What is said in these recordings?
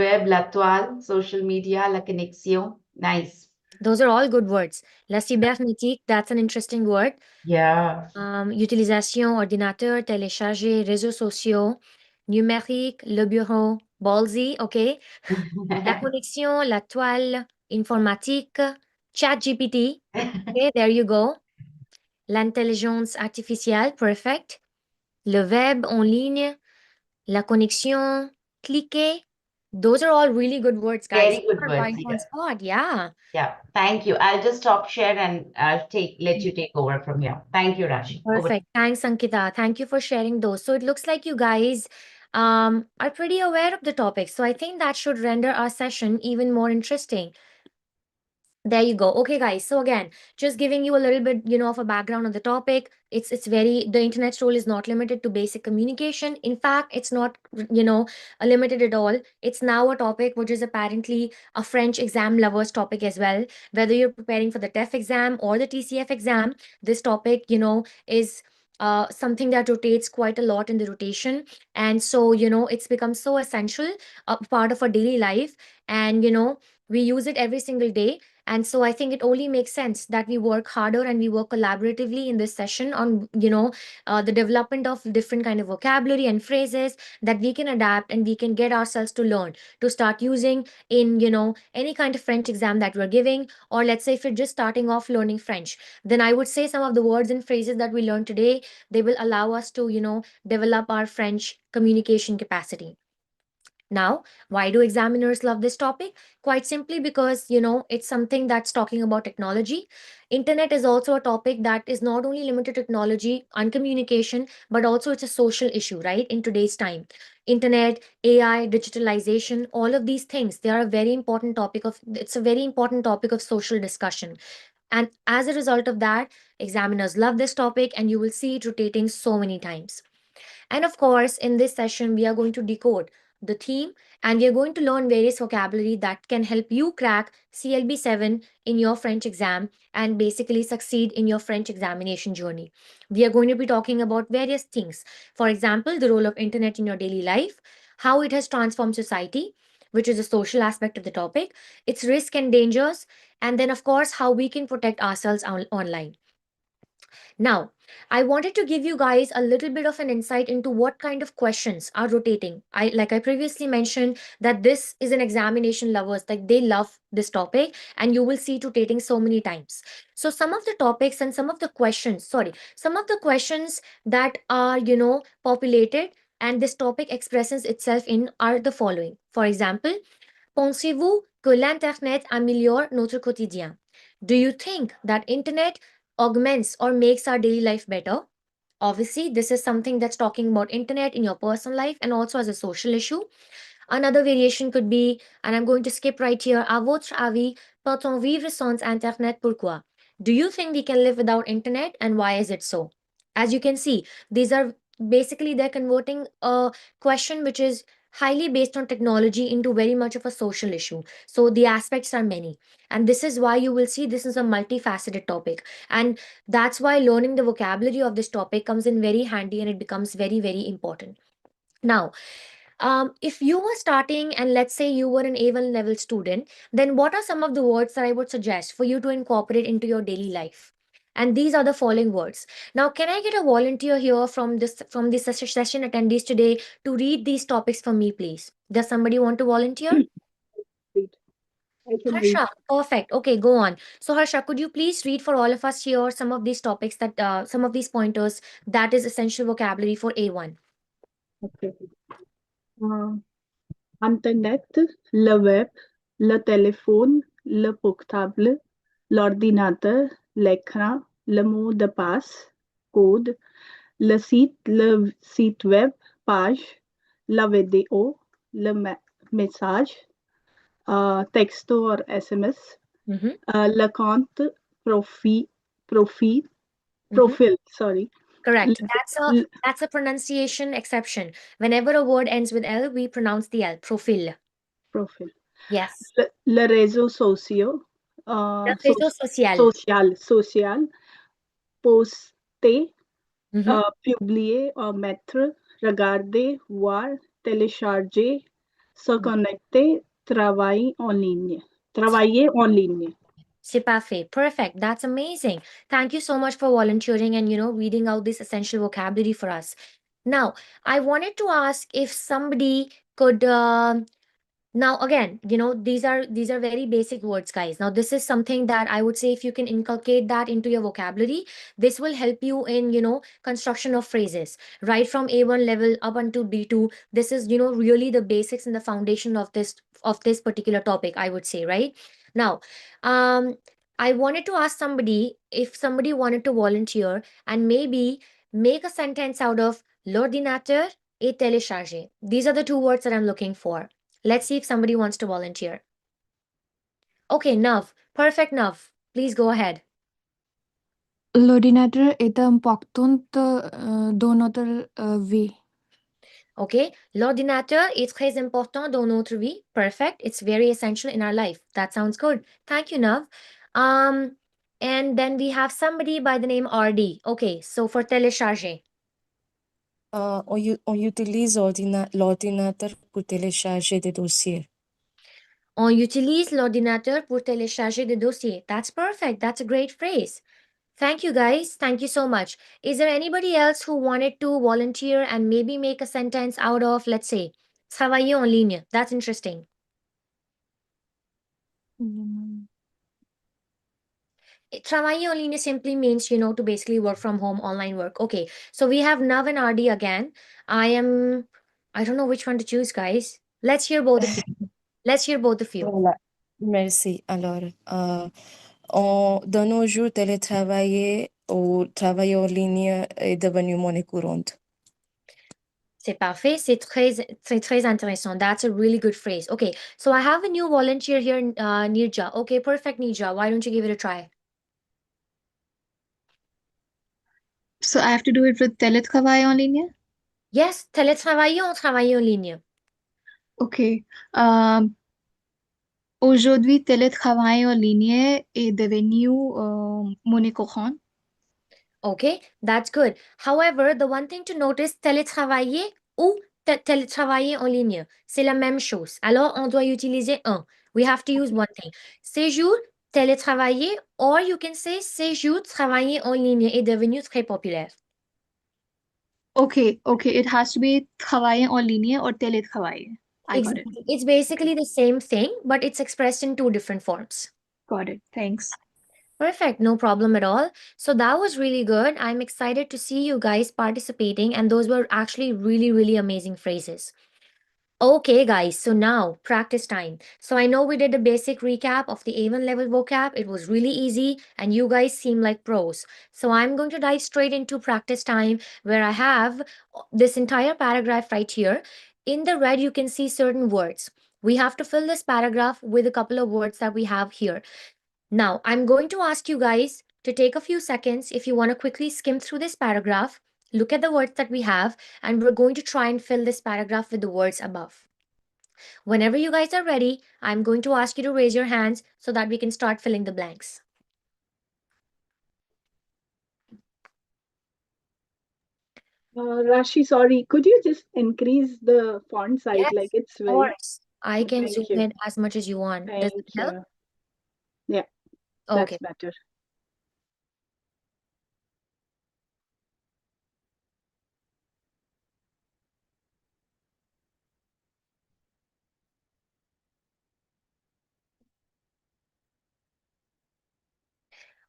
Web, la toile, social media, la connexion. Nice. Those are all good words. La cybernétique, that's an interesting word. Yeah. Utilisation, ordinateur, télécharger, réseaux sociaux, numérique, le bureau, ballsy, OK. La connexion, la toile, informatique, chat GPT. Okay, there you go. L'intelligence artificielle, perfect. Le web en ligne, la connexion, cliquer. Those are all really good words, guys. Very good You're words. right on Yeah. spot. Yeah. Yeah. Thank you. I'll just stop share and let you take over from here. Thank you, Rashi. Over. Perfect. Thanks, Ankita. Thank you for sharing those. So it looks like you guys are pretty aware of the topic. So I think that should render our session even more interesting. There you go. Okay, guys. So again, just giving you a little bit, of a background on the topic. It's very the internet's role is not limited to basic communication. In fact, it's not, limited at all. It's now a topic which is apparently a French exam lovers topic as well. Whether you're preparing for the TEF exam or the TCF exam, this topic, is something that rotates quite a lot in the rotation. And so, it's become so essential, a part of our daily life. And, we use it every single day, and so I think it only makes sense that we work harder and we work collaboratively in this session on, the development of different kind of vocabulary and phrases that we can adapt and we can get ourselves to learn to start using in, any kind of French exam that we're giving. Or let's say if you're just starting off learning French, then I would say some of the words and phrases that we learn today, they will allow us to, develop our French communication capacity. Now, why do examiners love this topic? Quite simply because, it's something that's talking about technology. Internet is also a topic that is not only limited to technology and communication, but also it's a social issue, right? In today's time. Internet, AI, digitalization, all of these things, they are a very important topic of it's a very important topic of social discussion. And as a result of that, examiners love this topic and you will see it rotating so many times. And of course, in this session, we are going to decode the theme and we are going to learn various vocabulary that can help you crack CLB 7 in your French exam and basically succeed in your French examination journey. We are going to be talking about various things. For example, the role of internet in your daily life, how it has transformed society, which is a social aspect of the topic, its risk and dangers, and then of course how we can protect ourselves online. Now, I wanted to give you guys a little bit of an insight into what kind of questions are rotating. I previously mentioned that this is an examination lovers, like they love this topic and you will see it rotating so many times. So some of the topics and some of the questions that are, populated and this topic expresses itself in are the following. For example, pensez-vous que l'internet améliore notre quotidien? Do you think that internet augments or makes our daily life better? Obviously, this is something that's talking about internet in your personal life and also as a social issue. Another variation could be, and I'm going to skip right here, à votre avis, peut-on vivre sans internet? Pourquoi? Do you think we can live without internet and why is it so? As you can see, these are basically they're converting a question which is highly based on technology into very much of a social issue. So the aspects are many. And this is why you will see this is a multifaceted topic. And that's why learning the vocabulary of this topic comes in very handy and it becomes very, very important. Now, if you were starting and let's say you were an A1 level student, then what are some of the words that I would suggest for you to incorporate into your daily life? And these are the following words. Now, can I get a volunteer here from this session attendees today to read these topics for me, please? Does somebody want to volunteer? Read. I can read. Harsha, perfect. Okay, go on. So, Harsha, could you please read for all of us here some of these topics some of these pointers that is essential vocabulary for A1? Okay. Internet, le web, le téléphone, le portable, l'ordinateur, l'écran, le mot de passe, code, le site web, page, la vidéo, le message, texto or SMS, Mhm, le compte, profil, profil, mhm. profile, sorry, le, Correct. That's a pronunciation exception. Whenever a word ends with L, we pronounce the L. Profil. profile, Yes. le réseau social, Le réseau social. social, poster, Mhm, publier, mettre, regarder, voir, télécharger, Se connecter, travailler en ligne. Travailler en ligne. C'est parfait. Perfect. That's amazing. Thank you so much for volunteering and, reading out this essential vocabulary for us. Now, I wanted to ask if somebody could, now again, these are very basic words, guys. Now, this is something that I would say if you can inculcate that into your vocabulary, this will help you in, construction of phrases, right from A1 level up until B2. This is, really the basics and the foundation of this particular topic, I would say, right? Now, I wanted to ask somebody if somebody wanted to volunteer and maybe make a sentence out of l'ordinateur et télécharger. These are the two words that I'm looking for. Let's see if somebody wants to volunteer. Okay, Nav. Perfect, Nav. Please go ahead. L'ordinateur est important dans notre vie. Okay, l'ordinateur est très important dans notre vie. Perfect. It's very essential in our life. That sounds good. Thank you, Nav. And then we have somebody by the name RD. Okay, so for télécharger. On utilise l'ordinateur pour télécharger des dossiers. On utilise l'ordinateur pour télécharger des dossiers. That's perfect. That's a great phrase. Thank you, guys. Thank you so much. Is there anybody else who wanted to volunteer and maybe make a sentence out of, let's say, travailler en ligne? That's interesting. Travailler en ligne simply means, to basically work from home, online work. Okay, so we have Nav and RD again. I don't know which one to choose, guys. Let's hear both of you. Let's hear both of you. Voilà. Merci. Alors, de nos jours, télétravailler ou travailler en ligne est devenu monnaie courante. C'est parfait. C'est très, très, très intéressant. That's a really good phrase. Okay, so I have a new volunteer here, Nirja. Okay, perfect, Nirja. Why don't you give it a try? So I have to do it with télétravail en ligne? Yes, télétravailler ou travailler en ligne. Okay. Aujourd'hui, télétravail en ligne est devenu monnaie courante. Okay, that's good. However, the one thing to notice, télétravailler ou télétravailler en ligne, c'est la même chose. Alors, on doit utiliser un. We have to use one thing. Séjour, télétravailler, or you can say séjour, travailler en ligne est devenu très populaire. Okay, it has to be travailler en ligne or télétravail. I got it. Exactly. It's basically the same thing, but it's expressed in two different forms. Got it. Thanks. Perfect, no problem at all. So that was really good. I'm excited to see you guys participating, and those were actually really, really amazing phrases. Okay, guys, so now practice time. So I know we did a basic recap of the A1 level vocab. It was really easy, and you guys seem like pros. So I'm going to dive straight into practice time, where I have this entire paragraph right here. In the red, you can see certain words. We have to fill this paragraph with a couple of words that we have here. Now, I'm going to ask you guys to take a few seconds if you want to quickly skim through this paragraph, look at the words that we have, and we're going to try and fill this paragraph with the words above. Whenever you guys are ready, I'm going to ask you to raise your hands so that we can start filling the blanks. Rashi, sorry, could you just increase the font size? Yes, Like it's Of very. course, I can Thank zoom you. in as much as you want. Does Thank it help? you. Yeah, that's Okay. better.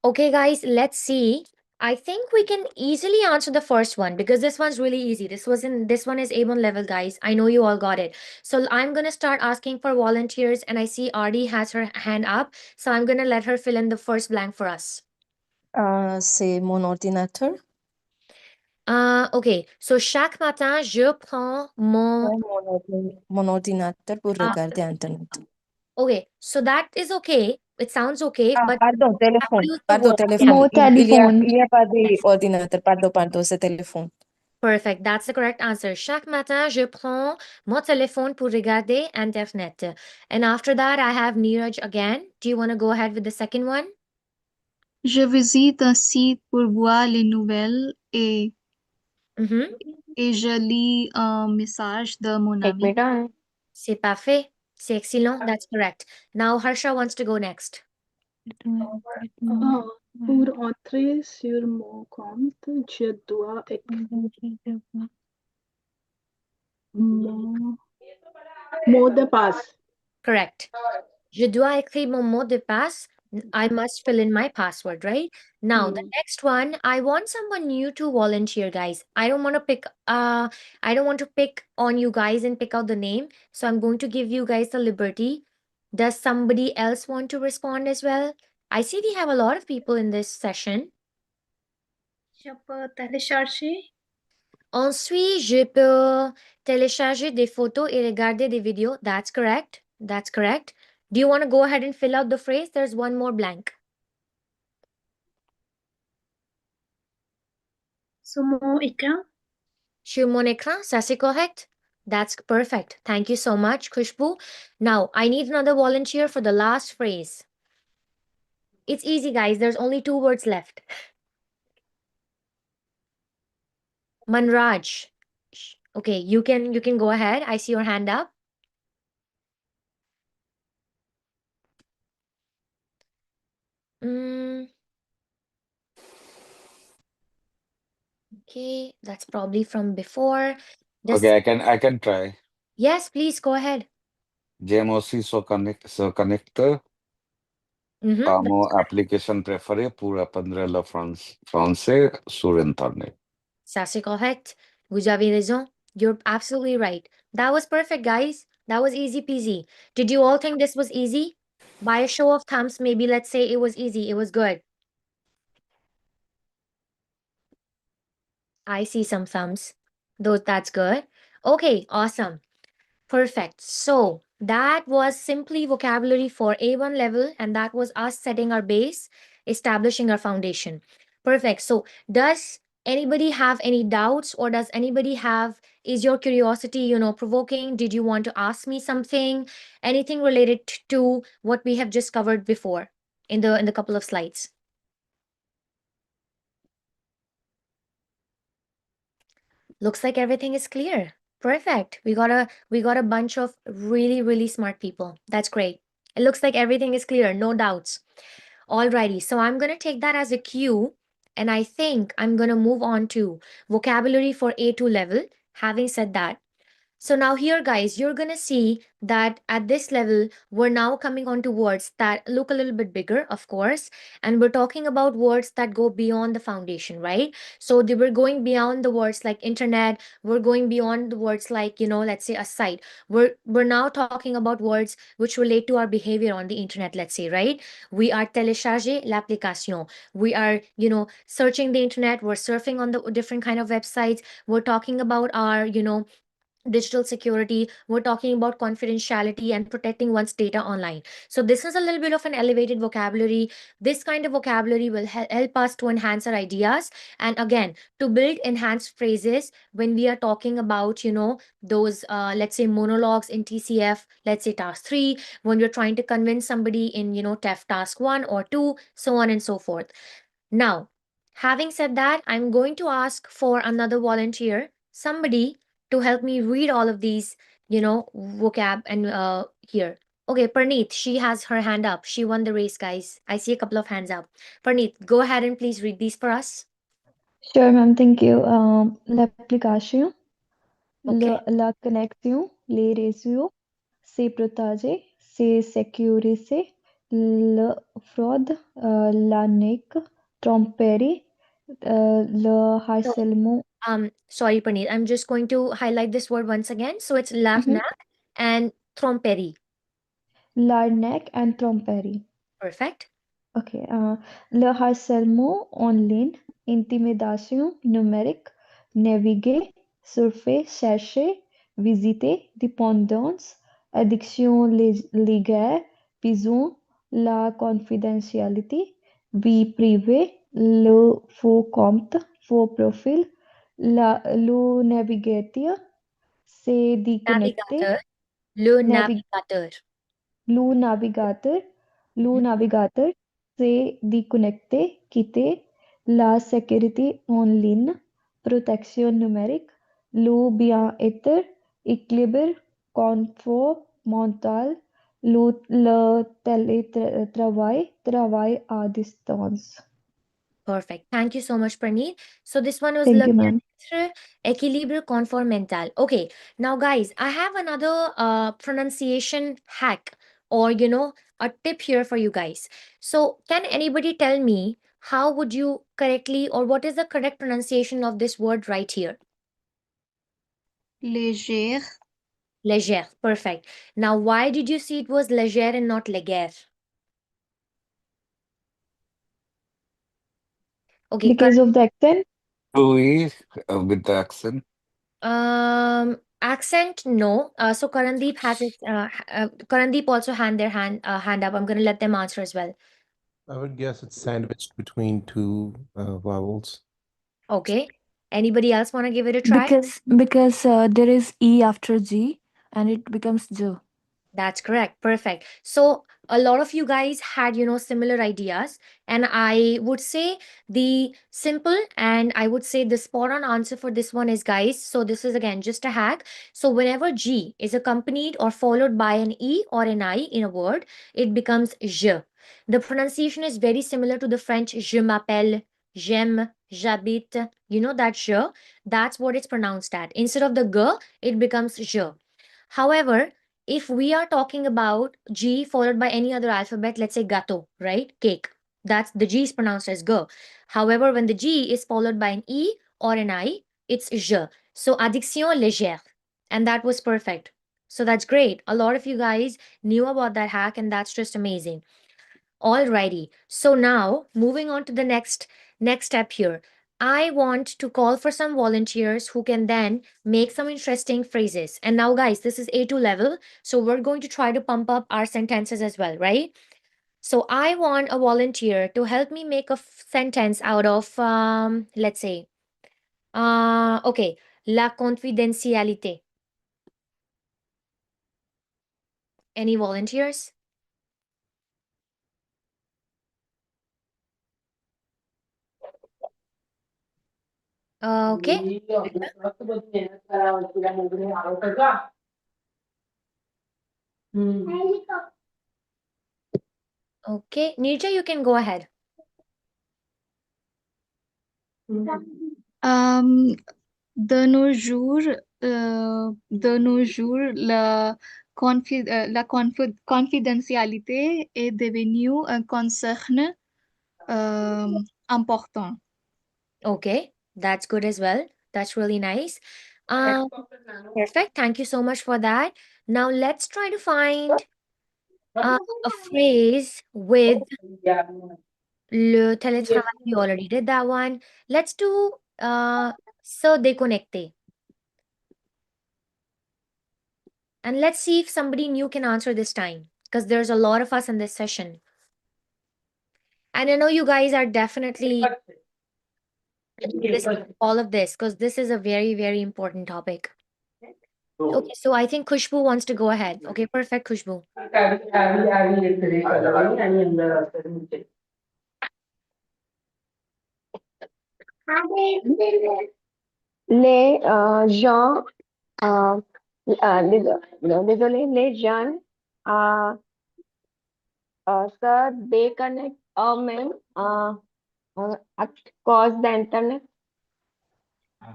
Okay, guys, let's see. I think we can easily answer the first one because this one's really easy. This one is A1 level, guys. I know you all got it. So I'm gonna start asking for volunteers, and I see Ardi has her hand up. So I'm gonna let her fill in the first blank for us. C'est mon ordinateur. Okay. So chaque matin, je prends mon. Mon ordinateur pour regarder Internet. Okay, so that is okay. It sounds okay, but Pardon, téléphone. use the Pardon, word. téléphone. Mon téléphone. Il y a pas d'ordinateur. Pardon, c'est téléphone. Perfect. That's the correct answer. Chaque matin, je prends mon téléphone pour regarder Internet. And after that, I have Neeraj again. Do you want to go ahead with the second one? Je visite un site pour voir les nouvelles Mm-hmm. et je lis un message de mon Take ami. me time. C'est parfait. C'est excellent. That's correct. Now Harsha wants to go next. Pour entrer sur mon compte, je dois écrire mon mot de passe. Correct. Je dois écrire mon mot de passe. I must fill in my password, right? Now, the next one, I want someone new to volunteer, guys. I don't want to pick on you guys and pick out the name. So I'm going to give you guys the liberty. Does somebody else want to respond as well? I see we have a lot of people in this session. Je peux télécharger. Ensuite, je peux télécharger des photos et regarder des vidéos. That's correct. That's correct. Do you want to go ahead and fill out the phrase? There's one more blank. Sur mon écran. Sur mon écran, ça c'est correct. That's perfect. Thank you so much, Khushbu. Now, I need another volunteer for the last phrase. It's easy, guys. There's only 2 words left. Manraj. Okay, you can go ahead. I see your hand up. Okay, that's probably from before. Okay, I can try. Yes, please go ahead. J'aime aussi se connecter à mon application préférée pour apprendre le français sur Internet. Ça c'est correct. Vous avez raison. You're absolutely right. That was perfect, guys. That was easy peasy. Did you all think this was easy? By a show of thumbs, maybe let's say it was easy. It was good. I see some thumbs. That's good. Okay, awesome. Perfect. So that was simply vocabulary for A1 level, and that was us setting our base, establishing our foundation. Perfect. So does anybody have any doubts, or does anybody is your curiosity, provoking? Did you want to ask me something? Anything related to what we have just covered before in the couple of slides? Looks like everything is clear. Perfect. We got a bunch of really, really smart people. That's great. It looks like everything is clear, no doubts. Alrighty, so I'm gonna take that as a cue, and I think I'm gonna move on to vocabulary for A2 level. Having said that, so now here, guys, you're going to see that at this level, we're now coming on to words that look a little bit bigger, of course, and we're talking about words that go beyond the foundation, right? So we're going beyond the words like internet, we're going beyond the words like, let's say a site. We're now talking about words which relate to our behavior on the internet, let's say, right? We are télécharger l'application. We are, searching the internet, we're surfing on the different kind of websites. We're talking about our, digital security. We're talking about confidentiality and protecting one's data online. So this is a little bit of an elevated vocabulary. This kind of vocabulary will help us to enhance our ideas, and again, to build enhanced phrases when we are talking about, those let's say monologues in TCF, let's say task 3, when you're trying to convince somebody in, TEF task 1 or 2, so on and so forth. Now, having said that, I'm going to ask for another volunteer, somebody to help me read all of these, vocab and here. Okay, Parneet, she has her hand up. She won the race, guys. I see a couple of hands up. Parneet, go ahead and please read these for us. Sure, ma'am. Thank you. L'application, Okay. la connexion, les réseaux, c'est protéger, c'est sécuriser, le fraude, la nique, tromperie, le harcèlement. Sorry, Parneet. I'm just going to highlight this word once again. So it's l'arnaque and tromperie. L'arnaque and tromperie. Perfect. Okay. Le harcèlement en ligne, intimidation numérique, naviguer, surfer, chercher, visiter, dépendance, addiction légère, besoin, la confidentialité, vie privée, le faux compte, faux profil, le navigateur, c'est déconnecté, Navigateur. Le Navi- navigateur. le navigateur, c'est déconnecter, quitter, la sécurité en ligne, protection numérique, le bien-être, équilibre, confort mental, le télétravail, travail à distance. Perfect. Thank you so much, Praneet. So this one was Thank le you, ma'am. bien-être, équilibre, confort mental. Okay, now guys, I have another pronunciation hack or a tip here for you guys. So can anybody tell me how would you correctly or what is the correct pronunciation of this word right here? Légère. Légère. Perfect. Now why did you see it was légère and not légère? Okay, Because of the accent? Louis, with the accent. Accent, no. So Karandeep has his, Karandeep also hand up. I'm gonna let them answer as well. I would guess it's sandwiched between two vowels. Okay. Anybody else want to give it a try? Because there is E after G and it becomes J. That's correct. Perfect. So a lot of you guys had, similar ideas. And I would say the simple and I would say the spot on answer for this one is guys. So this is again just a hack. So whenever G is accompanied or followed by an E or an I in a word, it becomes je. The pronunciation is very similar to the French je m'appelle, j'aime, j'habite. You know that je? That's what it's pronounced at. Instead of the g, it becomes je. However, if we are talking about G followed by any other alphabet, let's say gâteau, right? Cake. That's the G is pronounced as G. However, when the G is followed by an E or an I, it's je. So addiction légère. And that was perfect. So that's great. A lot of you guys knew about that hack, and that's just amazing. Alrighty. So now moving on to the next step here. I want to call for some volunteers who can then make some interesting phrases. And now, guys, this is A2 level. So we're going to try to pump up our sentences as well, right? So I want a volunteer to help me make a sentence out of, let's say, okay, la confidentialité. Any volunteers? Okay. Okay. Nirja, you can go ahead. De nos jours, la confidentialité est devenue un concern important. Okay, that's good as well. That's really nice. Perfect. Thank you so much for that. Now let's try to find a phrase with le télétravail. We already did that one. Let's do se déconnecter. And let's see if somebody new can answer this time because there's a lot of us in this session. And I know you guys are definitely listening to all of this because this is a very, very important topic. Okay, so I think Khushbu wants to go ahead. Okay, perfect, Khushbu. Les gens, désolé, les jeunes se déconnectent eux-mêmes à cause d'Internet.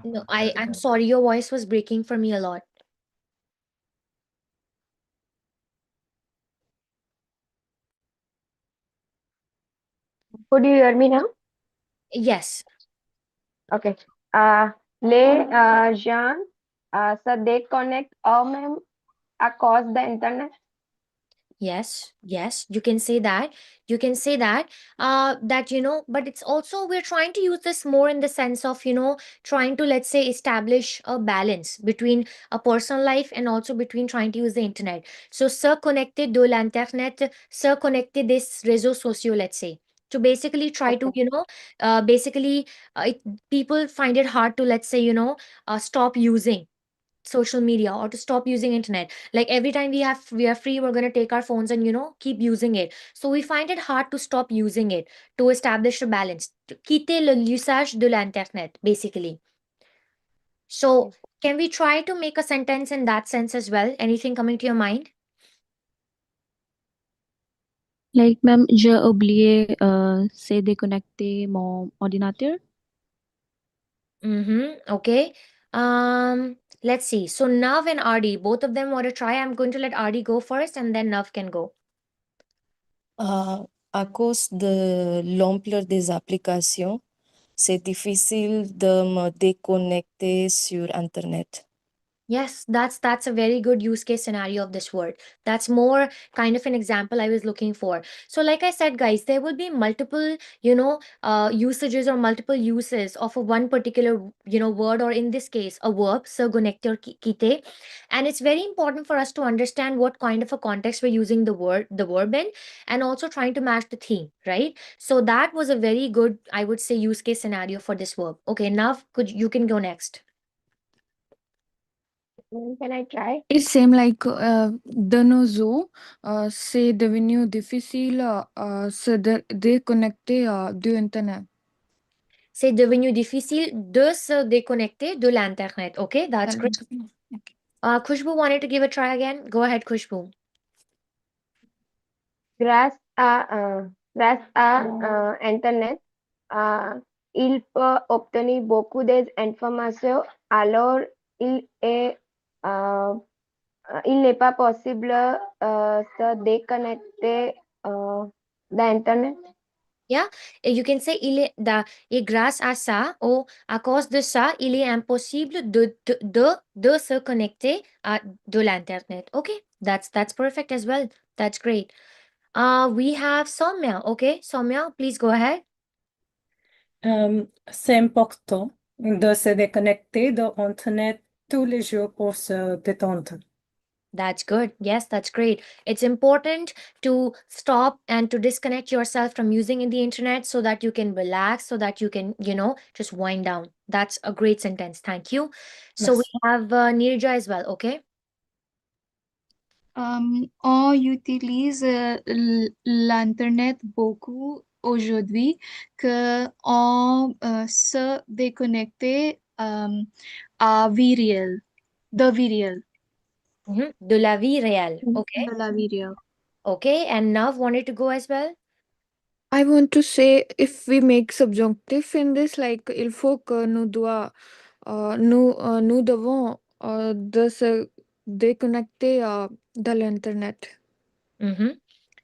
No, I'm sorry, your voice was breaking for me a lot. Could you hear me now? Yes. Okay. Les gens se déconnectent eux-mêmes à cause d'Internet. Yes, you can say that. You can say that, but it's also, we're trying to use this more in the sense of, trying to, let's say, establish a balance between a personal life and also between trying to use the internet. So, se connecter de l'internet, se connecter des réseaux sociaux, let's say. To basically try to, people find it hard to, let's say, stop using social media or to stop using internet. Like every time we are free, we're going to take our phones and keep using it. So we find it hard to stop using it, to establish a balance, to quitter l'usage de l'internet basically. So Can we try to make a sentence in that sense as well? Anything coming to your mind? Like, ma'am, j'ai oublié से déconnecter mon ordinateur. Okay. Let's see. So Nav and RD, both of them want to try. I'm going to let RD go first and then Nav can go. À cause de l'ampleur des applications, c'est difficile de me déconnecter sur Internet. Yes, that's a very good use case scenario of this word. That's more kind of an example I was looking for. So like I said, guys, there will be multiple, usages or multiple uses of a one particular, word, or in this case, a verb, so connector kite. And it's very important for us to understand what kind of a context we're using the verb in, and also trying to match the theme, right? So that was a very good, I would say, use case scenario for this verb. Okay, now you can go next. Can I try? It's same like de nos jours, c'est devenu difficile se déconnecter du Internet. C'est devenu difficile de se déconnecter de l'Internet. Okay, that's great. Khushbu wanted to give a try again. Go ahead, Khushbu. Grâce à Internet, il peut obtenir beaucoup d'informations, alors il est, il n'est pas possible se déconnecter d'Internet. Yeah, you can say et grâce à ça, ou à cause de ça, il est impossible de se connecter à de l'Internet. Okay, that's perfect as well. That's great. We have Soumya. Okay, Soumya, please go ahead. C'est important de se déconnecter de Internet tous les jours pour se détendre. That's good. Yes, that's great. It's important to stop and to disconnect yourself from using the internet so that you can relax, so that you can, just wind down. That's a great sentence. Thank you. So we have Nirja as well. Okay. On utilise l'Internet beaucoup aujourd'hui que on se déconnecter à vie réelle, de vie réelle. De la vie réelle. Okay. De la vie réelle. Okay. And Nav wanted to go as well. I want to say, if we make subjunctive in this, like il faut que nous devons de se déconnecter de l'internet.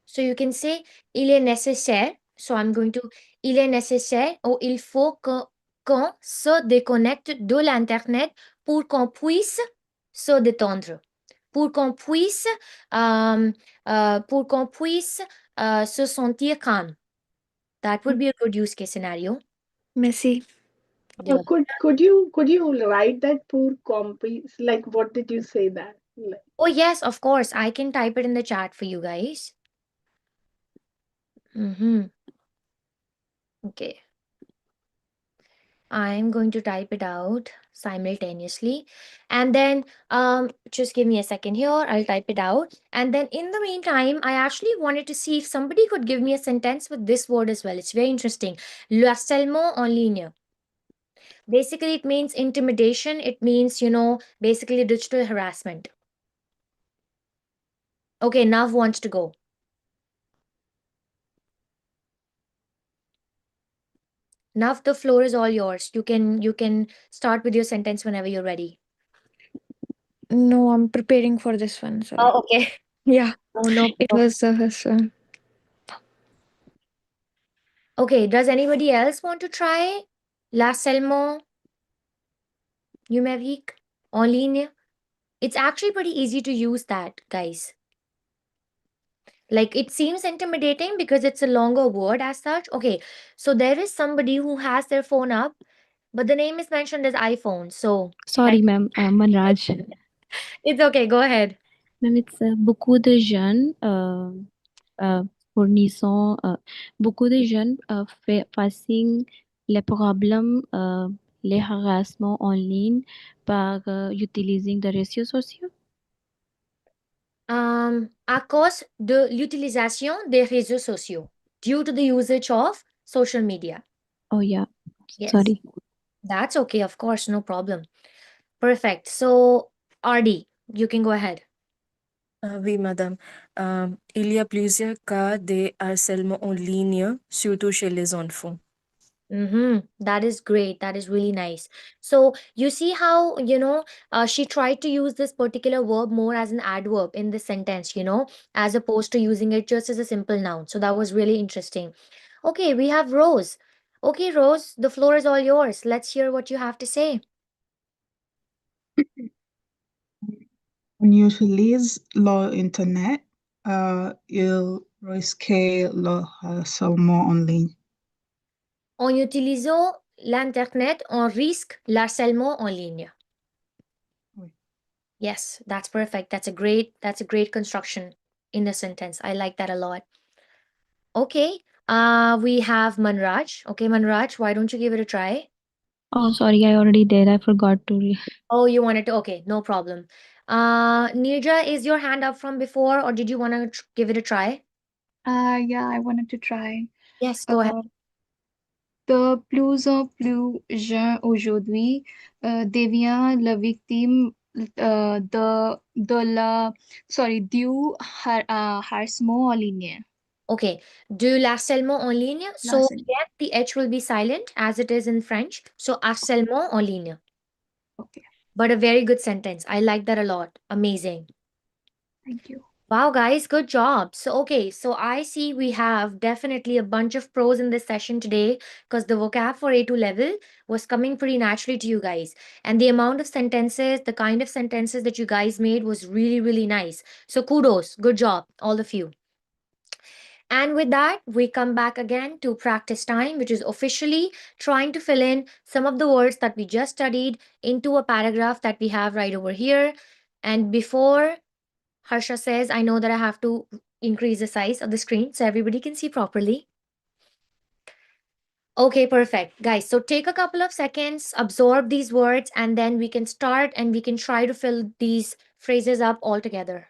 So you can say il est nécessaire. So I'm going to il est nécessaire, ou il faut qu'on se déconnecte de l'internet pour qu'on puisse se détendre, pour qu'on puisse se sentir calme. That would be a good use case scenario. Merci. Could you write that pour compris? Like, what did you say that? Like, Oh yes, of course. I can type it in the chat for you guys. Okay. I'm going to type it out simultaneously, and then just give me a second here. I'll type it out, and then in the meantime, I actually wanted to see if somebody could give me a sentence with this word as well. It's very interesting. Le harcèlement en ligne. Basically, it means intimidation. It means, basically digital harassment. Okay, Nav wants to go. Nav, the floor is all yours. You can start with your sentence whenever you're ready. No, I'm preparing for this one. Sorry. Oh, okay. Yeah. Oh no. It was the first one. Okay, does anybody else want to try l'harcèlement numérique en ligne? It's actually pretty easy to use that, guys. Like, it seems intimidating because it's a longer word as such. Okay, so there is somebody who has their phone up, but the name is mentioned as iPhone. So Sorry, ma'am, Manraj. it's okay, go ahead. Ma'am, it's beaucoup de jeunes fournissant, beaucoup de jeunes facing les problèmes, les harcèlements en ligne par utilising the réseaux sociaux. À cause de l'utilisation des réseaux sociaux, due to the usage of social media. Oh yeah, Yes. sorry. That's okay, of course, no problem. Perfect. So, RD, you can go ahead. Oui, madame. Il y a plusieurs cas de harcèlement en ligne, surtout chez les enfants. That is great. That is really nice. So you see how, she tried to use this particular verb more as an adverb in the sentence, as opposed to using it just as a simple noun. So that was really interesting. Okay, we have Rose. Okay, Rose, the floor is all yours. Let's hear what you have to say. On utilise l'internet, il risque le harcèlement en ligne. En utilisant l'Internet, on risque l'harcèlement en ligne. Oui. Yes, that's perfect. That's a great construction in the sentence. I like that a lot. Okay. We have Manraj. Okay, Manraj, why don't you give it a try? Oh, sorry, I already did. I forgot to. Oh, you wanted to? Okay, no problem. Nirja, is your hand up from before, or did you want to give it a try? Yeah, I wanted to try. Yes, go ahead. De plus en plus jeune aujourd'hui devient la victime du harcèlement en ligne. Okay, de l'harcèlement en ligne. So Harcèlement. again, the H will be silent as it is in French. So harcèlement en ligne. Okay, But a very good sentence. I like that a lot. Amazing. thank you. Wow, guys, good job. So, okay, so I see we have definitely a bunch of pros in this session today because the vocab for A2 level was coming pretty naturally to you guys. And the amount of sentences, the kind of sentences that you guys made was really, really nice. So, kudos. Good job, all of you. And with that, we come back again to practice time, which is officially trying to fill in some of the words that we just studied into a paragraph that we have right over here. And before Harsha says, I know that I have to increase the size of the screen so everybody can see properly. Okay, perfect. Guys, so take a couple of seconds, absorb these words, and then we can start and we can try to fill these phrases up all together.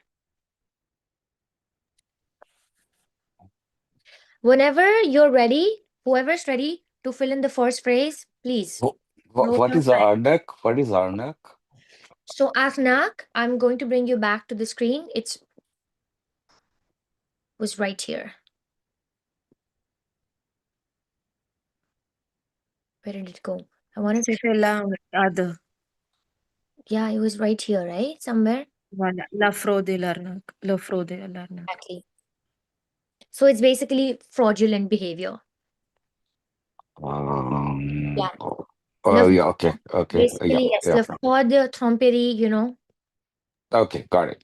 Whenever you're ready, whoever's ready to fill in the first phrase, please. close What your is mic. Arnak? What is Arnak? So Afnak, I'm going to bring you back to the screen. It was right here. Where did it go? I wanted to. C'était là, other. Yeah, it was right here, right? Somewhere. Voilà, la fraude et l'arnaque. La fraude et l'arnaque. Exactly. So it's basically fraudulent behavior. Yeah. Yeah, okay. Basically, yes, Yeah. the fraud, tromperie, Okay, got it.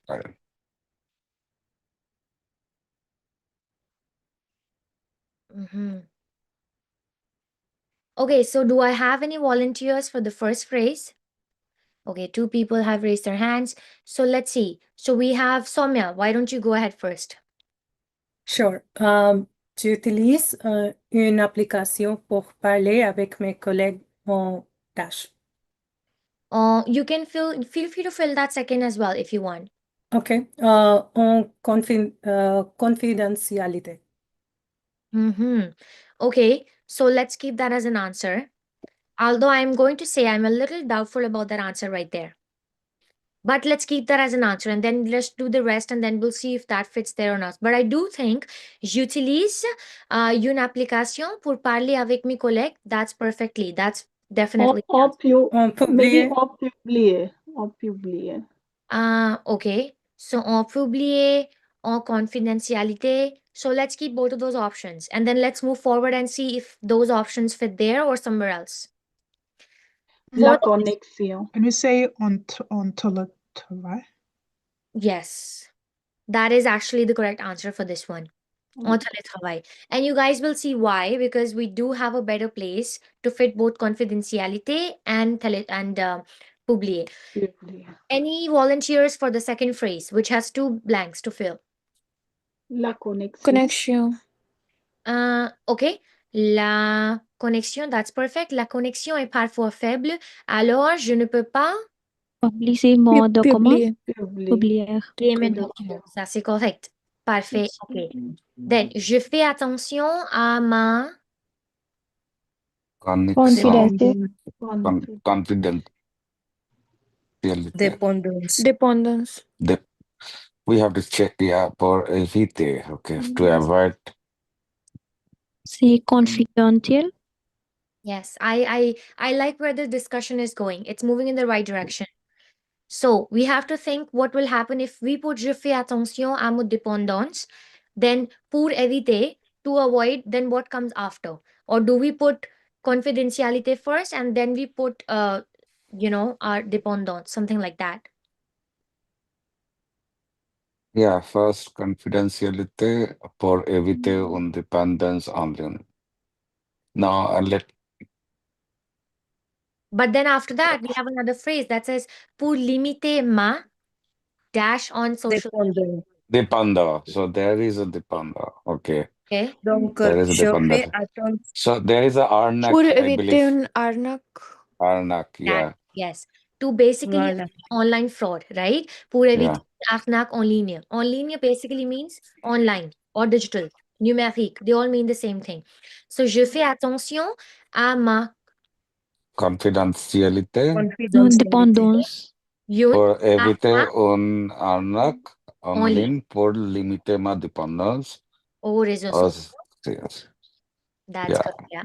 Okay, so do I have any volunteers for the first phrase? Okay, 2 people have raised their hands. So let's see. So we have Soumya. Why don't you go ahead first? Sure. J'utilise une application pour parler avec mes collègues en tâche. You can feel free to fill that second as well if you want. Okay. En confidentialité. Okay, so let's keep that as an answer. Although I'm going to say I'm a little doubtful about that answer right there. But let's keep that as an answer and then let's do the rest and then we'll see if that fits there or not. But I do think j'utilise une application pour parler avec mes collègues. That's perfectly. That's definitely. Or maybe publier. or publier. Okay. So en publier, en confidentialité. So let's keep both of those options and then let's move forward and see if those options fit there or somewhere else. La connexion. Can you say on travail? Yes, that is actually the correct answer for this one. En télétravail. And you guys will see why, because we do have a better place to fit both confidentialité and publier. Any volunteers for the second phrase, which has 2 blanks to fill? La connexion. Connexion. Okay. La connexion, that's perfect. La connexion est parfois faible, alors je ne peux pas Publier mon document. Publier. publier mes documents. Ça, c'est correct. Parfait. Okay. Then, je fais attention à ma Connexion. Confident. Dépendance. Dépendance. We have to check, yeah, pour éviter, okay, to avoid. C'est confidentiel. Yes, I like where the discussion is going. It's moving in the right direction. So we have to think what will happen if we put je fais attention à mon dépendance, then pour éviter, to avoid, then what comes after? Or do we put confidentiality first and then we put our dépendance, something like that? Yeah, first confidentialité pour éviter une dépendance en ligne. Now, But then after that, we have another phrase that says pour limiter ma dash on social media. Dépendant. dépendant. So there is a dépendant. Okay. Okay. Donc, There is a je fais dépendant. attention. So there is a arnak, Pour I éviter believe. un arnaque. Arnak, That, yeah. yes. To basically Voilà. online fraud, right? Pour éviter Yeah. arnaque en ligne. En ligne basically means online or digital, numérique. They all mean the same thing. So je fais attention à ma Confidentialité Confidentialité. Dépendance. une pour éviter arnaque une arnaque en en ligne ligne pour limiter ma dépendance aux réseaux aux... sociaux. That's Yeah. correct, yeah.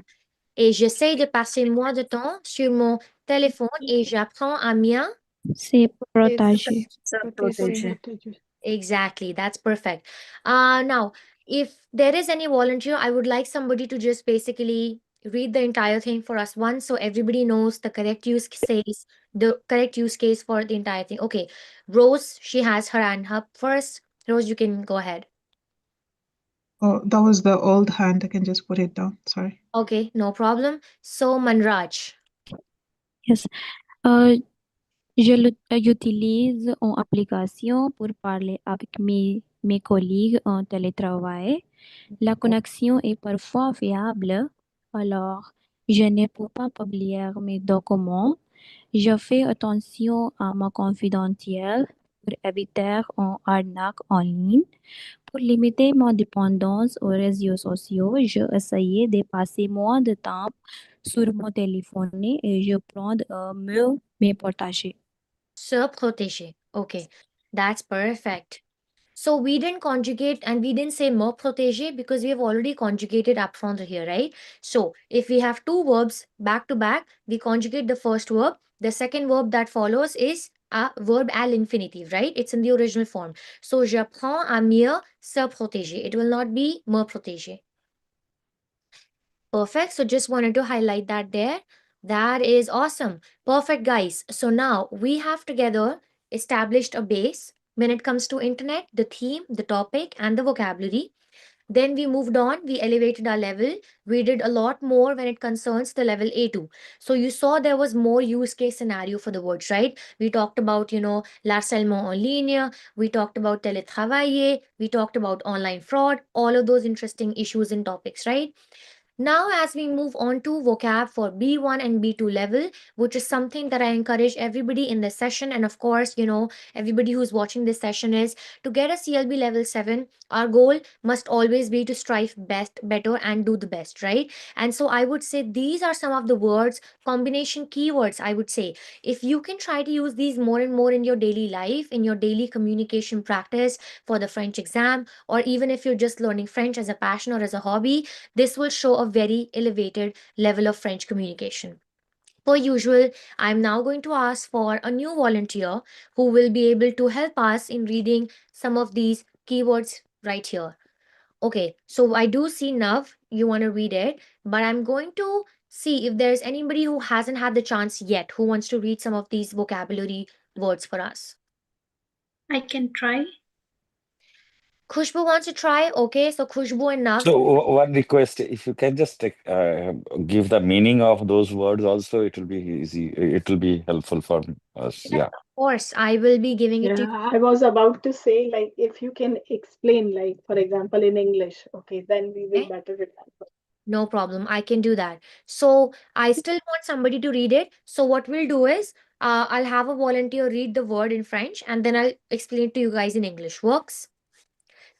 Et j'essaie de passer moins de temps sur mon téléphone et j'apprends à bien. C'est protéger. Se Protéger. protéger. Exactly, that's perfect. Now, if there is any volunteer, I would like somebody to just basically read the entire thing for us once so everybody knows the correct use case for the entire thing. Okay, Rose, she has her hand up first. Rose, you can go ahead. Oh, that was the old hand. I can just put it down. Sorry. Okay, no problem. So, Manraj. Yes. J'utilise une application pour parler avec mes collègues en télétravail. La connexion est parfois fiable, alors je ne peux pas publier mes documents. Je fais attention à ma confidentielle pour éviter une arnaque en ligne. Pour limiter ma dépendance aux réseaux sociaux, je essayais de passer moins de temps sur mon téléphone et je prends mieux mes partager. Se protéger. Okay, that's perfect. So we didn't conjugate and we didn't say me protéger because we have already conjugated up front here, right? So if we have two verbs back to back, we conjugate the first verb. The second verb that follows is a verb à l'infinitive, right? It's in the original form. So j'apprends à mieux se protéger. It will not be me protéger. Perfect. So just wanted to highlight that there. That is awesome. Perfect, guys. So now we have together established a base when it comes to internet, the theme, the topic, and the vocabulary. Then we moved on, we elevated our level. We did a lot more when it concerns the level A2. So you saw there was more use case scenario for the words, right? We talked about, l'harcèlement en ligne. We talked about télétravailler. We talked about online fraud, all of those interesting issues and topics, right? Now, as we move on to vocab for B1 and B2 level, which is something that I encourage everybody in this session, and of course, everybody who's watching this session is to get a CLB level 7. Our goal must always be to strive better, and do the best, right? And so I would say these are some of the words, combination keywords, I would say. If you can try to use these more and more in your daily life, in your daily communication practice for the French exam, or even if you're just learning French as a passion or as a hobby, this will show a very elevated level of French communication. Per usual, I'm now going to ask for a new volunteer who will be able to help us in reading some of these keywords right here. Okay, so I do see Nav, you want to read it, but I'm going to see if there's anybody who hasn't had the chance yet who wants to read some of these vocabulary words for us. I can try. Khushbu wants to try. Okay, so Khushbu and Nav. So one request, if you can just give the meaning of those words also, it will be easy. It will be helpful for us. Yeah. Of course, I will be giving it to you. Yeah, I was about to say, like, if you can explain, like, for example, in English, okay, then we will Okay. better remember. No problem. I can do that. So I still want somebody to read it. So what we'll do is I'll have a volunteer read the word in French and then I'll explain it to you guys in English. Works?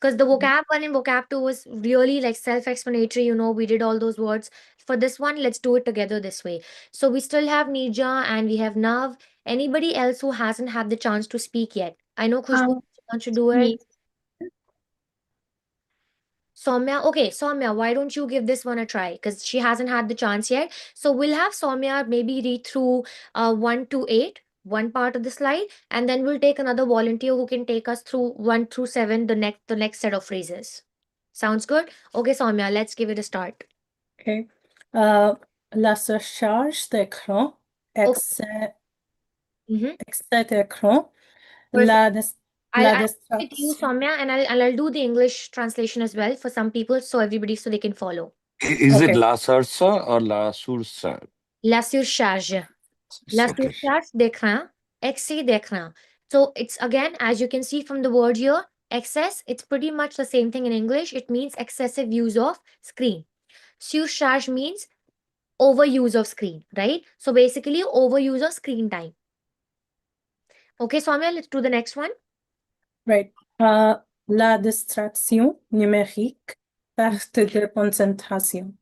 Because the vocab 1 and vocab 2 was really like self-explanatory. We did all those words for this one, let's do it together this way. So we still have Nija and we have Nav. Anybody else who hasn't had the chance to speak yet? I know Khushbu wants to do it. Me. Soumya, okay, Soumya, why don't you give this one a try? Because she hasn't had the chance yet. So we'll have Soumya maybe read through 1 to 8, one part of the slide, and then we'll take another volunteer who can take us through 1 through 7, the next set of phrases. Sounds good? Okay, Soumya, let's give it a start. Okay. La surcharge d'écran, excès d'écran, la, dis- la I'll with you, distraction. Soumya, and I'll do the English translation as well for some people, so everybody so they can follow. Is it Okay. la sursa or la sursa? La surcharge. La Okay. surcharge d'écran, excès d'écran. So it's again, as you can see from the word here, excess, it's pretty much the same thing in English. It means excessive use of screen. Surcharge means overuse of screen, right? So basically overuse of screen time. Okay, Soumya, let's do the next one. Right. La distraction numérique, perte de concentration.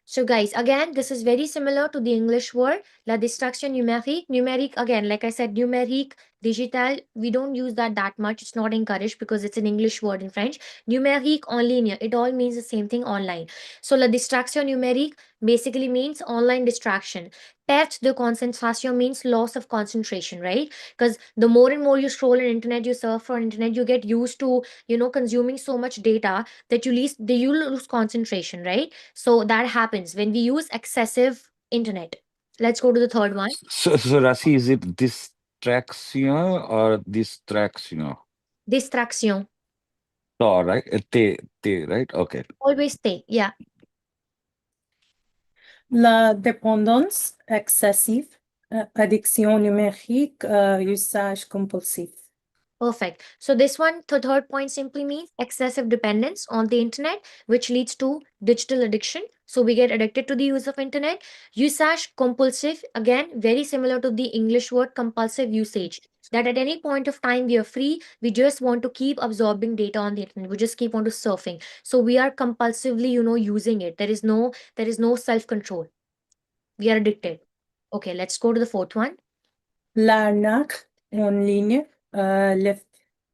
So guys, again, this is very similar to the English word, la distraction numérique. Numérique, again, like I said, numérique, digital, we don't use that much. It's not encouraged because it's an English word in French. Numérique, en ligne, it all means the same thing, online. So la distraction numérique basically means online distraction. Perte de concentration means loss of concentration, right? Because the more and more you scroll on internet, you surf on internet, you get used to, consuming so much data that you lose concentration, right? So that happens when we use excessive internet. Let's go to the third one. So Rasi, is it distraction or distraction? Distraction. So, right? Right? Okay. Always stay. Yeah. La dépendance excessive, addiction numérique, usage compulsif. Perfect. So this one, the third point simply means excessive dependence on the internet, which leads to digital addiction. So we get addicted to the use of internet. Usage compulsive, again, very similar to the English word compulsive usage. That at any point of time we are free, we just want to keep absorbing data on the internet. We just keep on to surfing. So we are compulsively, using it. There is no self-control. We are addicted. Okay, let's go to the fourth one. L'arnaque en ligne, le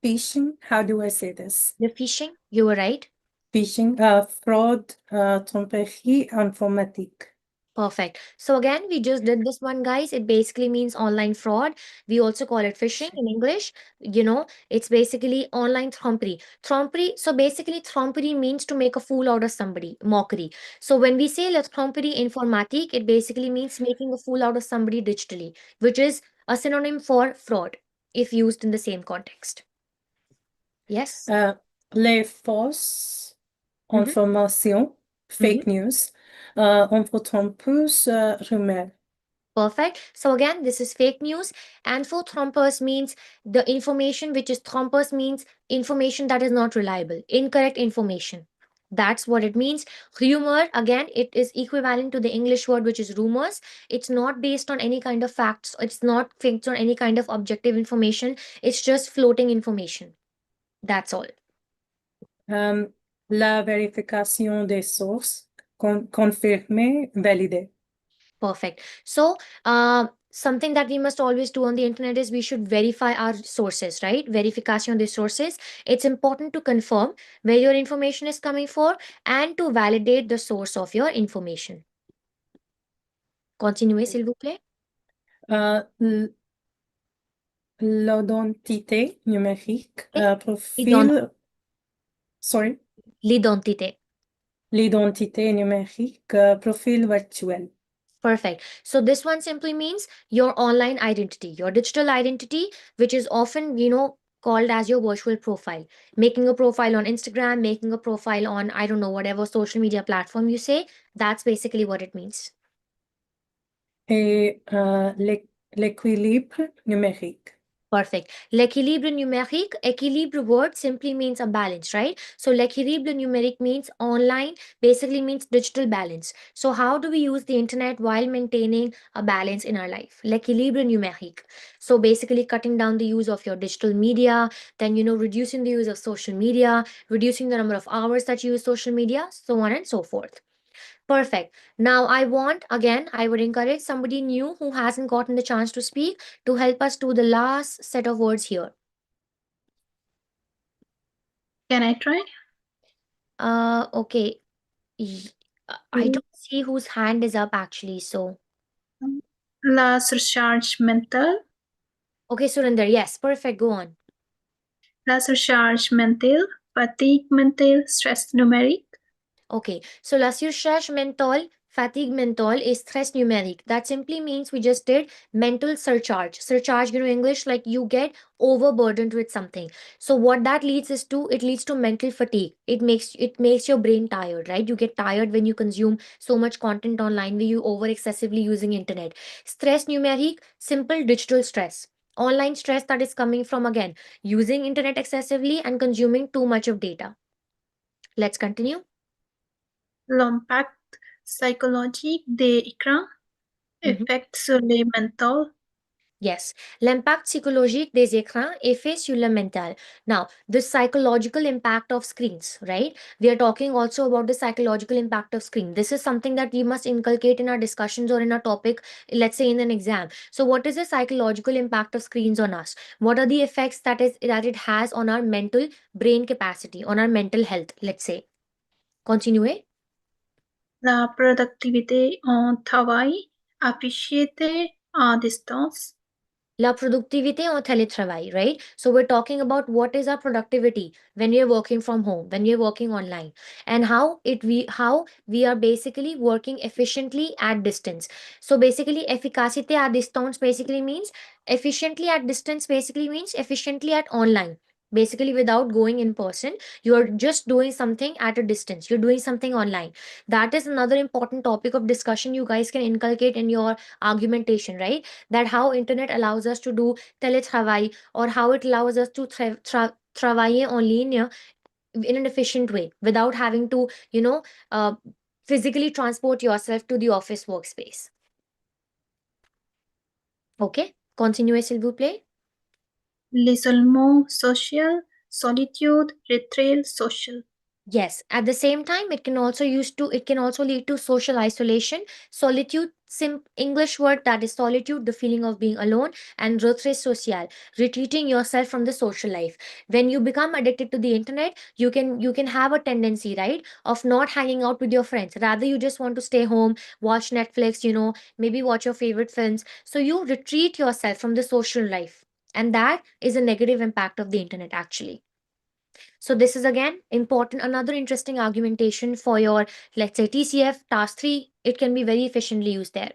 phishing, how do I say this? The phishing, you were right. Phishing, fraud, tromperie informatique. Perfect. So again, we just did this one, guys. It basically means online fraud. We also call it phishing in English. It's basically online trompery. Trompery, so basically trompery means to make a fool out of somebody, mockery. So when we say la tromperie informatique, it basically means making a fool out of somebody digitally, which is a synonym for fraud if used in the same context. Yes? Les fausses informations, fake news, info trompeuse, rumeur. Perfect. So again, this is fake news. And for trompers means the information which is trompers means information that is not reliable, incorrect information. That's what it means. Rumor, again, it is equivalent to the English word, which is rumors. It's not based on any kind of facts. It's not based on any kind of objective information. It's just floating information. That's all. La vérification des sources, confirmer, valider. Perfect. So, something that we must always do on the internet is we should verify our sources, right? Verification des sources. It's important to confirm where your information is coming for and to validate the source of your information. Continuez, s'il vous plaît. L'identité numérique, profil. Sorry. L'identité. L'identité numérique, profil virtuel. Perfect. So this one simply means your online identity, your digital identity, which is often, called as your virtual profile. Making a profile on Instagram, making a profile on, I don't know, whatever social media platform you say, that's basically what it means. Et l'équilibre numérique. Perfect. L'équilibre numérique, équilibre word simply means a balance, right? So l'équilibre numérique means online, basically means digital balance. So how do we use the internet while maintaining a balance in our life? L'équilibre numérique. So basically cutting down the use of your digital media, then, reducing the use of social media, reducing the number of hours that you use social media, so on and so forth. Perfect. Now I would encourage somebody new who hasn't gotten the chance to speak to help us do the last set of words here. Can I try? Okay. I don't see whose hand is up actually, so. La surcharge mentale. Okay, Surinder, yes, perfect, go on. La surcharge mentale, fatigue mentale, stress numérique. Okay, so la surcharge mentale, fatigue mentale is stress numérique. That simply means we just did mental surcharge. Surcharge, English, like you get overburdened with something. So what that leads is to, it leads to mental fatigue. It makes your brain tired, right? You get tired when you consume so much content online, when you over excessively using internet. Stress numérique, simple digital stress. Online stress that is coming from, again, using internet excessively and consuming too much of data. Let's continue. L'impact psychologique des écrans, effect sur les mentaux. Yes, l'impact psychologique des écrans, effet sur le mental. Now, the psychological impact of screens, right? We are talking also about the psychological impact of screen. This is something that we must inculcate in our discussions or in our topic, let's say in an exam. So what is the psychological impact of screens on us? What are the effects that it has on our mental brain capacity, on our mental health, let's say? Continue. La productivité en travail, affichée à distance. La productivité en télétravail, right? So we're talking about what is our productivity when we are working from home, when we are working online, and how we are basically working efficiently at distance. So basically, efficacité à distance basically means efficiently at distance basically means efficiently at online. Basically, without going in person, you're just doing something at a distance. You're doing something online. That is another important topic of discussion you guys can inculcate in your argumentation, right? That how internet allows us to do teletravail, or how it allows us to travailler en ligne in an efficient way without having to, physically transport yourself to the office workspace. Okay, continuez s'il vous plaît. L'isolement social, solitude, retrait social. Yes, at the same time, it can also lead to social isolation, solitude, English word that is solitude, the feeling of being alone, and retrait social, retreating yourself from the social life. When you become addicted to the internet, you can have a tendency, right, of not hanging out with your friends. Rather, you just want to stay home, watch Netflix, maybe watch your favorite films. So you retreat yourself from the social life. And that is a negative impact of the internet, actually. So this is again important, another interesting argumentation for your, let's say, TCF task 3. It can be very efficiently used there.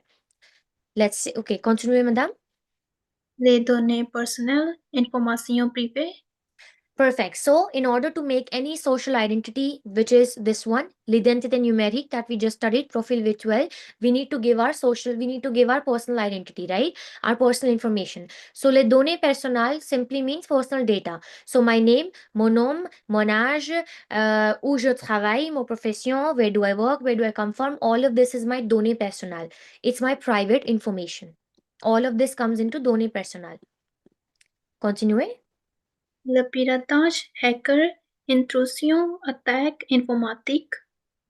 Let's say, okay, continue, madame. Les données personnelles, information privée. Perfect. So in order to make any social identity, which is this one, l'identité numérique that we just studied, profil virtuel, we need to give our personal identity, right? Our personal information. So les données personnelles simply means personal data. So my name, mon nom, mon âge, où je travaille, mon profession, where do I work, where do I come from, all of this is my données personnelles. It's my private information. All of this comes into données personnelles. Continue. Le piratage, hacker, intrusion, attaque informatique.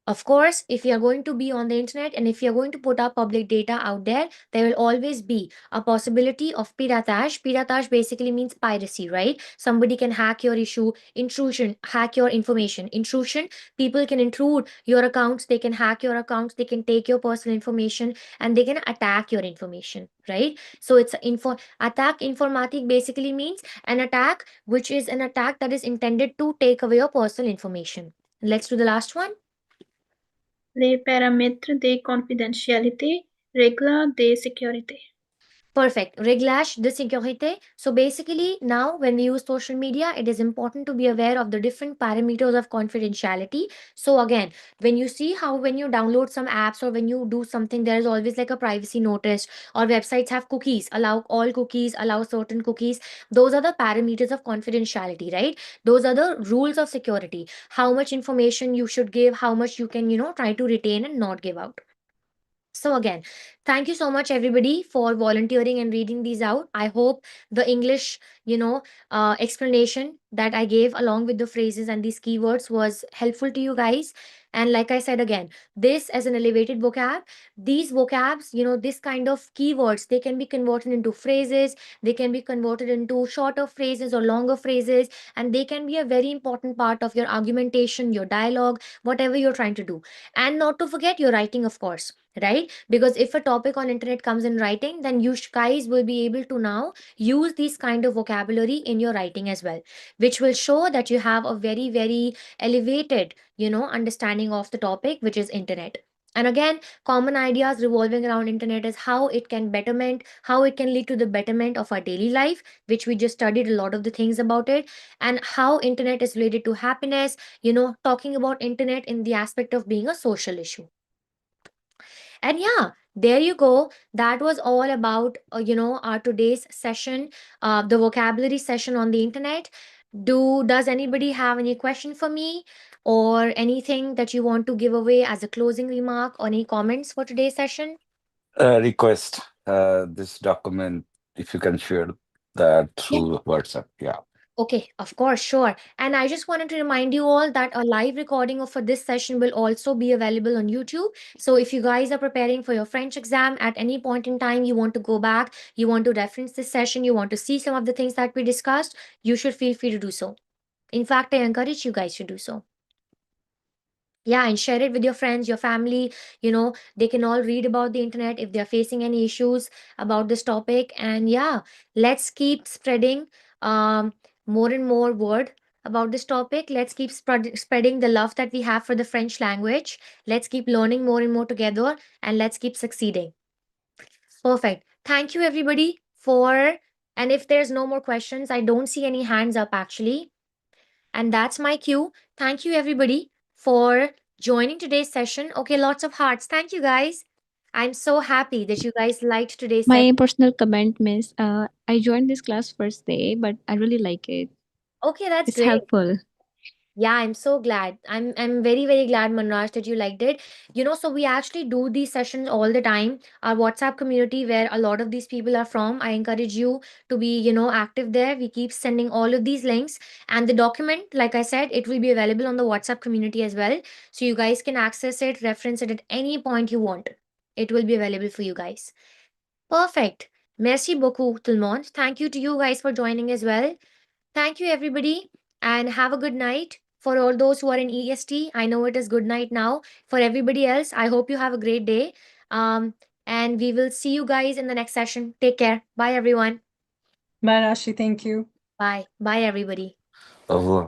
Of course, if you are going to be on the internet and if you're going to put our public data out there, there will always be a possibility of piratage. Piratage basically means piracy, right? Somebody can hack your intrusion, hack your information. Intrusion, people can intrude your accounts, they can hack your accounts, they can take your personal information, and they can attack your information, right? So it's attack informatique basically means an attack, which is an attack that is intended to take away your personal information. Let's do the last one. Les paramètres de confidentialité, règles de sécurité. Perfect. Réglage de sécurité. So basically, now when we use social media, it is important to be aware of the different parameters of confidentiality. So again, when you see how when you download some apps or when you do something, there is always like a privacy notice, or websites have cookies, allow all cookies, allow certain cookies. Those are the parameters of confidentiality, right? Those are the rules of security. How much information you should give, how much you can, try to retain and not give out. So again, thank you so much everybody for volunteering and reading these out. I hope the English, explanation that I gave along with the phrases and these keywords was helpful to you guys. And like I said again, this as an elevated vocab, these vocabs, this kind of keywords, they can be converted into phrases, they can be converted into shorter phrases or longer phrases, and they can be a very important part of your argumentation, your dialogue, whatever you're trying to do. And not to forget your writing, of course, right? Because if a topic on internet comes in writing, then you guys will be able to now use these kind of vocabulary in your writing as well, which will show that you have a very, very elevated, understanding of the topic, which is internet. And again, common ideas revolving around internet is how it can betterment, how it can lead to the betterment of our daily life, which we just studied a lot of the things about it, and how internet is related to happiness, talking about internet in the aspect of being a social issue. And yeah, there you go. That was all about, our today's session, the vocabulary session on the internet. Does anybody have any question for me or anything that you want to give away as a closing remark or any comments for today's session? Request this document, if you can share that through WhatsApp. Yeah. Okay, of course, sure. And I just wanted to remind you all that a live recording of for this session will also be available on YouTube. So if you guys are preparing for your French exam at any point in time, you want to go back, you want to reference this session, you want to see some of the things that we discussed, you should feel free to do so. In fact, I encourage you guys to do so. Yeah, and share it with your friends, your family. They can all read about the internet if they're facing any issues about this topic. And yeah, let's keep spreading more and more word about this topic. Let's keep spreading the love that we have for the French language. Let's keep learning more and more together, and let's keep succeeding. Perfect. Thank you, everybody, and if there's no more questions, I don't see any hands up actually. And that's my cue. Thank you, everybody, for joining today's session. Okay, lots of hearts. Thank you, guys. I'm so happy that you guys liked today's My session. personal comment, Miss, I joined this class first day, but I really like it. Okay, that's It's great. helpful. Yeah, I'm so glad. I'm very, very glad, Manraj, that you liked it. So we actually do these sessions all the time. Our WhatsApp community, where a lot of these people are from, I encourage you to be, active there. We keep sending all of these links. And the document, like I said, it will be available on the WhatsApp community as well. So you guys can access it, reference it at any point you want. It will be available for you guys. Perfect. Merci beaucoup, tout le monde. Thank you to you guys for joining as well. Thank you, everybody, and have a good night. For all those who are in EST, I know it is good night now. For everybody else, I hope you have a great day. And we will see you guys in the next session. Take care. Bye, everyone. Bye, Rashi. Thank you. Bye. Bye, everybody. Au revoir.